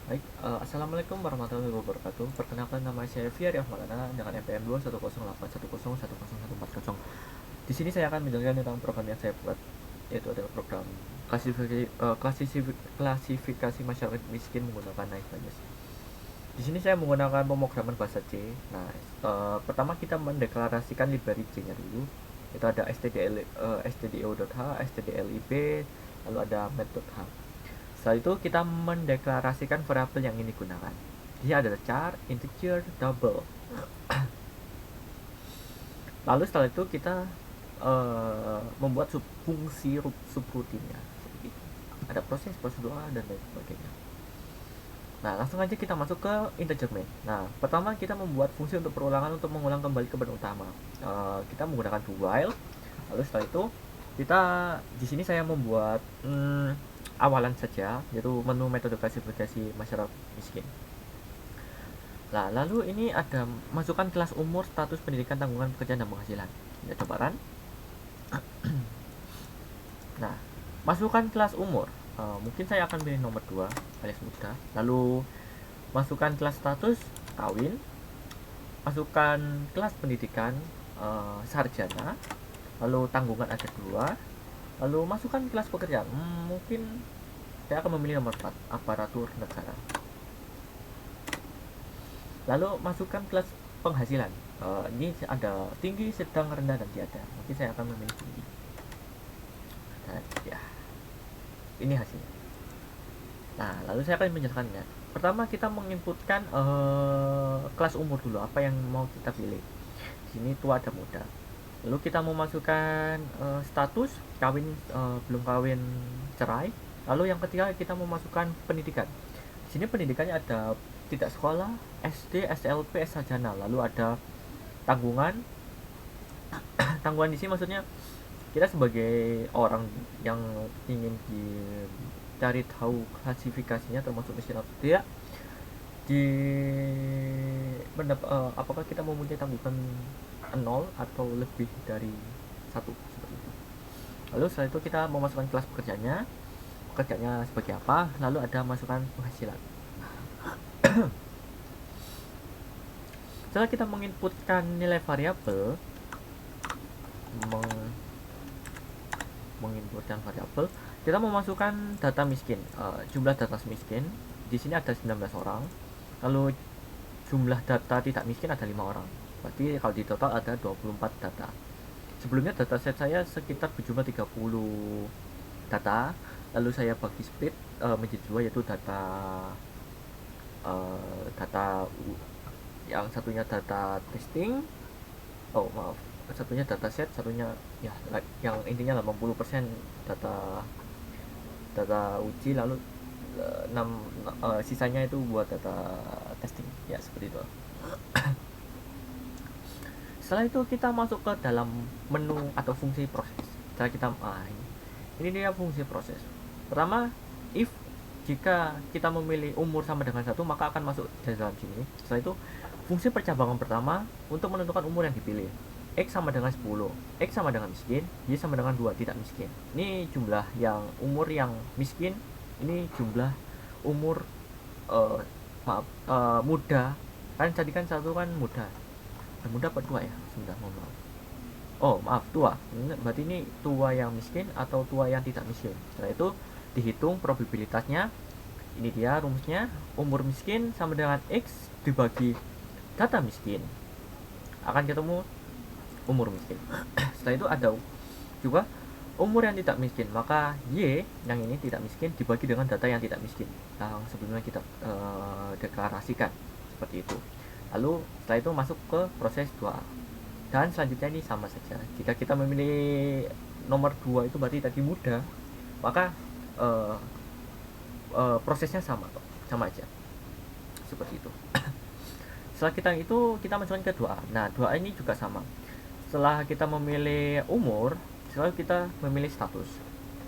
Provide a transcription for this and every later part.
Baik, assalamualaikum warahmatullahi wabarakatuh. Perkenalkan nama saya Fiar Maulana dengan NPM 21081010140. Di sini saya akan menjelaskan tentang program yang saya buat, yaitu adalah program klasifikasi masyarakat miskin menggunakan Naik. Di sini saya menggunakan pemrograman bahasa C. Nah, pertama kita mendeklarasikan library C-nya dulu. Itu ada stdio.h, stdlib, lalu ada math.h. Setelah itu kita mendeklarasikan variabel yang ingin digunakan. Dia adalah char, integer, double. Lalu setelah itu kita membuat fungsi subrutinnya. Ada proses prosedural dan lain sebagainya. Nah, langsung aja kita masuk ke integer main. Nah, pertama kita membuat fungsi untuk perulangan untuk mengulang kembali ke benda utama. Kita menggunakan do while. Lalu setelah itu kita di sini saya membuat awalan saja, yaitu menu metode klasifikasi masyarakat miskin. Nah, lalu ini ada masukkan kelas umur, status pendidikan, tanggungan pekerjaan dan penghasilan. Ya, coba run. Nah, masukkan kelas umur. Mungkin saya akan pilih nomor 2 alias muda. Lalu masukkan kelas status kawin. Masukkan kelas pendidikan sarjana. Lalu tanggungan ada 2. Lalu masukkan kelas pekerjaan. Mungkin saya akan memilih nomor 4, aparatur negara. Lalu masukkan kelas penghasilan. Ini ada tinggi, sedang, rendah, dan tiada. Mungkin saya akan memilih tinggi. Nah, ya. Ini hasilnya. Nah, lalu saya akan menjelaskannya. Pertama kita menginputkan kelas umur dulu, apa yang mau kita pilih. Di sini tua dan muda. Lalu kita memasukkan status kawin, belum kawin, cerai. Lalu yang ketiga kita memasukkan pendidikan. Di sini pendidikannya ada tidak sekolah, SD, SLP, sarjana. Lalu ada tanggungan. Tanggungan di sini maksudnya kita sebagai orang yang ingin dicari tahu klasifikasinya termasuk miskin atau tidak, di apakah kita mempunyai tanggungan 0 atau lebih dari 1, seperti itu. Lalu setelah itu kita memasukkan kelas pekerjaannya sebagai apa, lalu ada masukkan penghasilan. Setelah kita menginputkan nilai variabel, menginputkan variabel, kita memasukkan data miskin, jumlah data miskin. Di sini ada 19 orang. Lalu jumlah data tidak miskin ada 5 orang. Berarti kalau di total ada 24 data. Sebelumnya data set saya sekitar berjumlah 30 data. Lalu saya bagi split menjadi 2, yaitu data yang satunya data testing. Oh, maaf. Satunya data set, satunya ya yang intinya 80% data uji, lalu 6 sisanya itu buat data testing. Ya, seperti itu. Setelah itu kita masuk ke dalam menu atau fungsi proses. Setelah kita ini dia fungsi proses. Pertama, if jika kita memilih umur sama dengan 1, maka akan masuk di dalam sini. Setelah itu fungsi percabangan pertama untuk menentukan umur yang dipilih. X sama dengan 10, X sama dengan miskin, Y sama dengan 2 tidak miskin. Ini jumlah yang umur yang miskin, ini jumlah umur muda. Kan tadi kan satu kan muda. Muda apa tua ya? Sudah, mohon maaf. Oh, maaf, tua. Berarti ini tua yang miskin atau tua yang tidak miskin. Setelah itu dihitung probabilitasnya. Ini dia rumusnya. Umur miskin sama dengan X dibagi data miskin, akan ketemu umur miskin. Setelah itu ada juga umur yang tidak miskin, maka Y yang ini tidak miskin dibagi dengan data yang tidak miskin yang sebelumnya kita deklarasikan, seperti itu. Lalu setelah itu masuk ke proses 2, dan selanjutnya ini sama saja. Jika kita memilih nomor 2 itu berarti tadi muda, maka prosesnya sama aja, seperti itu. Setelah kita masukkan ke 2A. Nah, 2A ini juga sama. Setelah kita memilih umur, setelah kita memilih status.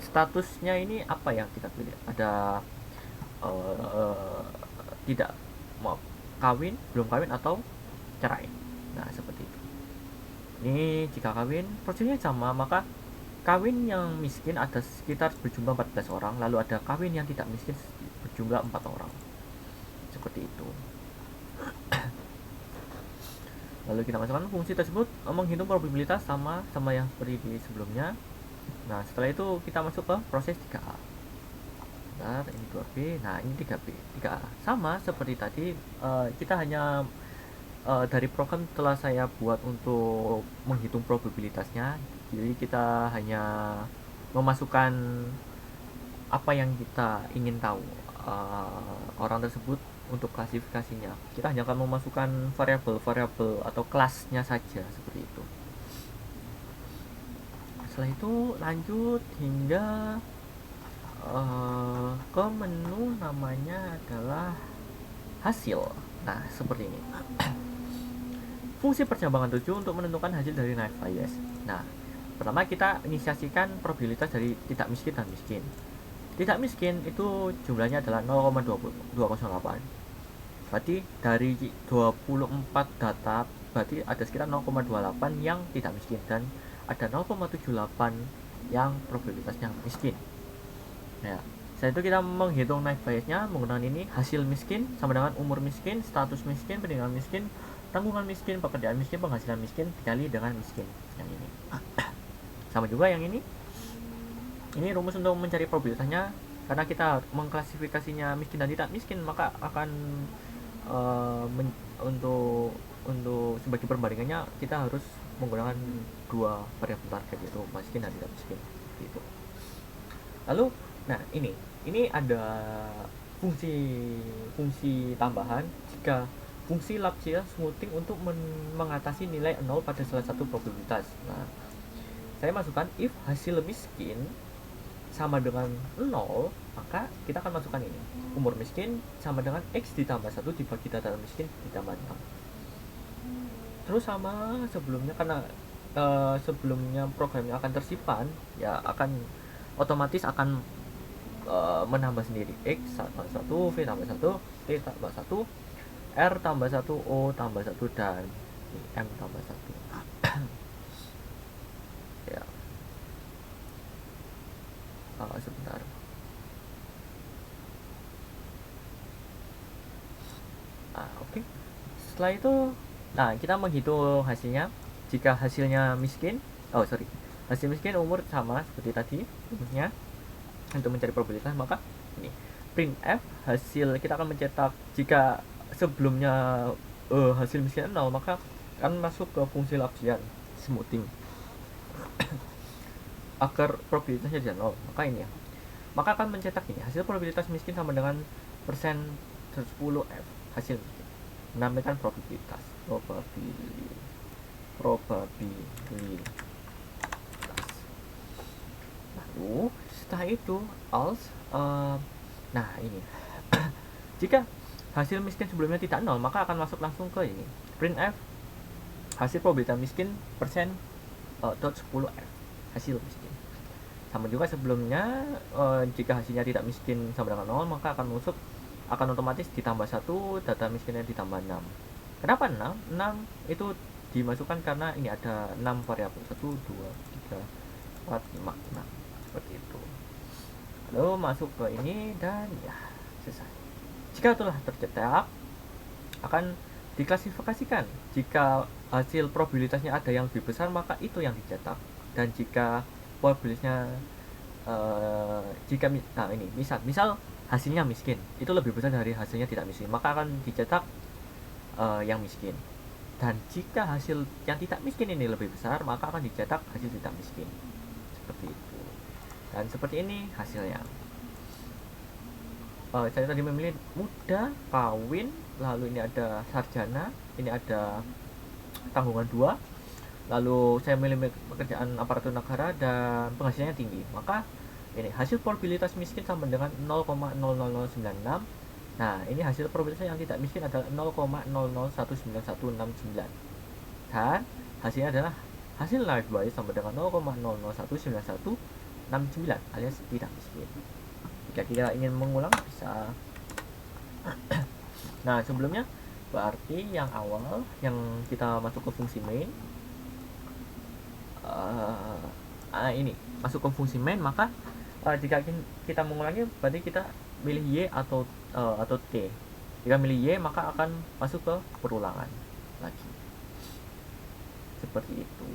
Statusnya ini apa yang kita pilih? Ada tidak mau kawin, belum kawin, atau cerai. Nah, seperti itu. Ini jika kawin, prosesnya sama, maka kawin yang miskin ada sekitar berjumlah 14 orang, lalu ada kawin yang tidak miskin berjumlah 4 orang. seperti itu. Lalu kita masukkan fungsi tersebut menghitung probabilitas sama yang seperti di sebelumnya. Nah, setelah itu kita masuk ke proses 3A. Bentar, ini 2B, nah ini 3B. 3A sama seperti tadi, kita hanya dari program telah saya buat untuk menghitung probabilitasnya. Jadi kita hanya memasukkan apa yang kita ingin tahu orang tersebut untuk klasifikasinya. Kita hanya akan memasukkan variabel atau kelasnya saja seperti itu. Setelah itu lanjut hingga ke menu namanya adalah hasil. Nah, seperti ini. Fungsi percambangan 7 untuk menentukan hasil dari naive Bayes. Nah, pertama kita inisiasikan probabilitas dari tidak miskin dan miskin. Tidak miskin itu jumlahnya adalah 0,208. Berarti dari 24 data berarti ada sekitar 0,28 yang tidak miskin dan ada 0,78 yang probabilitasnya miskin. Ya, setelah itu kita menghitung naive Bayesnya menggunakan ini. Hasil miskin sama dengan umur miskin, status miskin, pendidikan miskin, tanggungan miskin, pekerjaan miskin, penghasilan miskin dikali dengan miskin. Yang ini sama juga yang ini rumus untuk mencari probabilitasnya. Karena kita mengklasifikasinya miskin dan tidak miskin, maka akan untuk sebagai perbandingannya kita harus menggunakan dua variabel target, yaitu miskin dan tidak miskin gitu. Lalu nah ini ada fungsi tambahan jika fungsi Lagrange smoothing untuk mengatasi nilai 0 pada salah satu probabilitas. Nah, saya masukkan if hasil miskin sama dengan 0, maka kita akan masukkan ini. Umur miskin sama dengan X ditambah 1 dibagi data miskin ditambah 6. Terus sama sebelumnya, karena sebelumnya programnya akan tersimpan, ya akan otomatis akan menambah sendiri. X tambah 1, V tambah 1, T tambah 1, R tambah 1, O tambah 1, dan M tambah 1. Ya. Sebentar. Oke. Setelah itu, nah kita menghitung hasilnya. Jika hasilnya miskin, hasil miskin umur sama seperti tadi rumusnya. Untuk mencari probabilitas, maka ini printf hasil kita akan mencetak. Jika sebelumnya hasil miskin 0, maka akan masuk ke fungsi Lagrange smoothing agar probabilitasnya jadi 0. Maka ini ya, maka akan mencetak ini hasil probabilitas miskin sama dengan persen 10f hasil miskin, menambahkan probabilitas. Lalu setelah itu else, nah ini jika hasil miskin sebelumnya tidak 0, maka akan masuk langsung ke ini printf hasil probabilitas miskin persen dot 10f hasil miskin. Sama juga sebelumnya, jika hasilnya tidak miskin sama dengan 0, maka akan otomatis ditambah 1, data miskinnya ditambah 6. Kenapa 6? 6 itu dimasukkan karena ini ada 6 variabel, 1, 2, 3, 4, 5, 6 seperti itu. Lalu masuk ke ini dan ya selesai. Jika telah tercetak, akan diklasifikasikan. Jika hasil probabilitasnya ada yang lebih besar, maka itu yang dicetak. Dan jika probabilitasnya misal hasilnya miskin itu lebih besar dari hasilnya tidak miskin, maka akan dicetak yang miskin. Dan jika hasil yang tidak miskin ini lebih besar, maka akan dicetak hasil tidak miskin. Seperti itu. Dan seperti ini hasilnya. Saya tadi memilih muda, kawin, lalu ini ada sarjana, ini ada tanggungan 2, lalu saya memilih pekerjaan aparatur negara dan penghasilannya tinggi. Maka ini hasil probabilitas miskin sama dengan 0,00096. Nah, ini hasil probabilitas yang tidak miskin adalah 0,00191169. Dan hasilnya adalah hasil naive Bayes sama dengan 0,00191169 alias tidak miskin. Jika kita ingin mengulang bisa. Nah, sebelumnya berarti yang awal yang kita masuk ke fungsi main, ini masuk ke fungsi main, maka jika kita mengulangi berarti kita pilih Y atau T. Jika milih Y, maka akan masuk ke perulangan lagi. Seperti itu.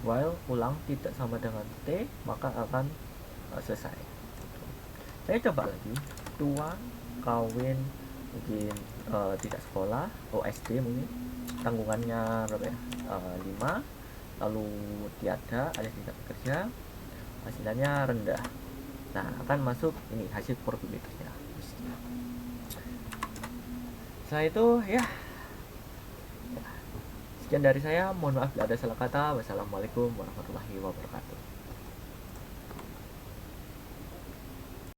While ulang tidak sama dengan T, maka akan selesai. Saya coba lagi. Tua, kawin, mungkin tidak sekolah, SD mungkin. Tanggungannya berapa ya? 5. Lalu tiada alias tidak bekerja, hasilannya rendah. Nah, akan masuk ini hasil probabilitasnya. Setelah itu ya, sekian dari saya. Mohon maaf bila ada salah kata. Wassalamualaikum warahmatullahi wabarakatuh.